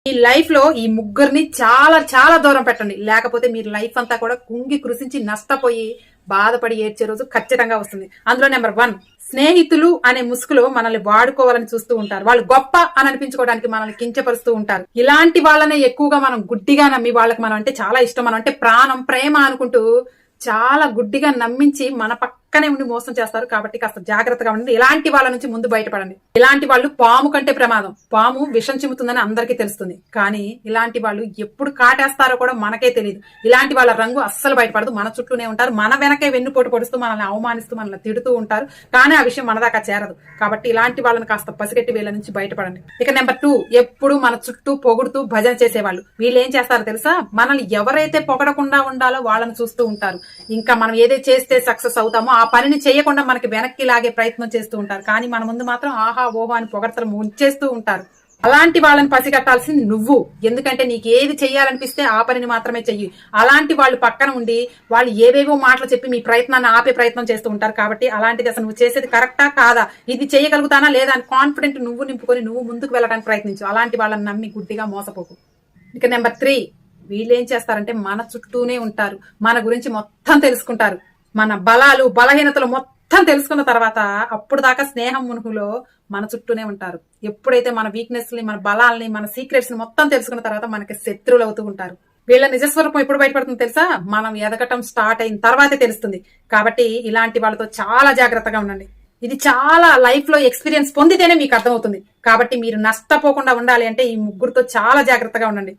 ఈ లైఫ్ లో ఈ ముగ్గురిని చాలా చాలా దూరం పెట్టండి, లేకపోతే మీరు లైఫ్ అంతా కూడా కుంగి కృషించి నష్టపోయి బాధపడి ఏడ్చే రోజు ఖచ్చితంగా వస్తుంది. అందులో నెంబర్ 1, స్నేహితులు అనే ముసుగులో మనల్ని వాడుకోవాలని చూస్తూ ఉంటారు. వాళ్ళు గొప్ప అని అనిపించుకోవడానికి మనల్ని కించపరుస్తూ ఉంటారు. ఇలాంటి వాళ్ళనే ఎక్కువగా మనం గుడ్డిగా నమ్మి, వాళ్ళకి మనం అంటే చాలా ఇష్టం, మనం అంటే ప్రాణం, ప్రేమ అనుకుంటూ చాలా గుడ్డిగా నమ్మించి మన పక్కనే ఉండి మోసం చేస్తారు. కాబట్టి కాస్త జాగ్రత్తగా ఉండండి. ఇలాంటి వాళ్ళ నుంచి ముందు బయటపడండి. ఇలాంటి వాళ్ళు పాము కంటే ప్రమాదం. పాము విషం చిమ్ముతుందని అందరికీ తెలుస్తుంది, కానీ ఇలాంటి వాళ్ళు ఎప్పుడు కాటేస్తారో కూడా మనకే తెలియదు. ఇలాంటి వాళ్ళ రంగు అస్సలు బయటపడదు. మన చుట్టూనే ఉంటారు, మన వెనకే వెన్నుపోటు పొడుస్తూ మనల్ని అవమానిస్తూ మనల్ని తిడుతూ ఉంటారు, కానీ ఆ విషయం మన దాకా చేరదు. కాబట్టి ఇలాంటి వాళ్ళని కాస్త పసిగట్టి వీళ్ళ నుంచి బయటపడండి. ఇక నెంబర్ 2, ఎప్పుడు మన చుట్టూ పొగుడుతూ భజన చేసేవాళ్ళు. వీళ్ళు ఏం చేస్తారో తెలుసా? మనల్ని ఎవరైతే పొగడకుండా ఉండాలో వాళ్ళని చూస్తూ ఉంటారు. ఇంకా మనం ఏదైతే చేస్తే సక్సెస్ అవుతామో ఆ పనిని చేయకుండా మనకి వెనక్కి లాగే ప్రయత్నం చేస్తూ ఉంటారు, కానీ మన ముందు మాత్రం ఆహా ఓహో అని పొగడతలు ముంచేస్తూ ఉంటారు. అలాంటి వాళ్ళని పసిగట్టాల్సింది నువ్వు. ఎందుకంటే నీకు ఏది చెయ్యాలనిపిస్తే ఆ పనిని మాత్రమే చెయ్యి. అలాంటి వాళ్ళు పక్కన ఉండి వాళ్ళు ఏవేవో మాటలు చెప్పి మీ ప్రయత్నాన్ని ఆపే ప్రయత్నం చేస్తూ ఉంటారు. కాబట్టి అలాంటిది అసలు నువ్వు చేసేది కరెక్టా కాదా, ఇది చేయగలుగుతానా లేదా అని కాన్ఫిడెంట్ నువ్వు నింపుకొని నువ్వు ముందుకు వెళ్ళడానికి ప్రయత్నించు. అలాంటి వాళ్ళని నమ్మి గుడ్డిగా మోసపోకు. ఇక నెంబర్ 3, వీళ్ళు ఏం చేస్తారంటే మన చుట్టూనే ఉంటారు, మన గురించి మొత్తం తెలుసుకుంటారు, మన బలాలు బలహీనతలు మొత్తం తెలుసుకున్న తర్వాత అప్పుడు దాకా స్నేహం మునుగులో మన చుట్టూనే ఉంటారు. ఎప్పుడైతే మన వీక్నెస్ ని, మన బలాల్ని, మన సీక్రెట్స్ ని మొత్తం తెలుసుకున్న తర్వాత మనకి శత్రువులు అవుతూ ఉంటారు. వీళ్ళ నిజస్వరూపం ఎప్పుడు బయటపడుతుంది తెలుసా? మనం ఎదగటం స్టార్ట్ అయిన తర్వాతే తెలుస్తుంది. కాబట్టి ఇలాంటి వాళ్ళతో చాలా జాగ్రత్తగా ఉండండి. ఇది చాలా లైఫ్ లో ఎక్స్పీరియన్స్ పొందితేనే మీకు అర్థమవుతుంది. కాబట్టి మీరు నష్టపోకుండా ఉండాలి అంటే ఈ ముగ్గురుతో చాలా జాగ్రత్తగా ఉండండి.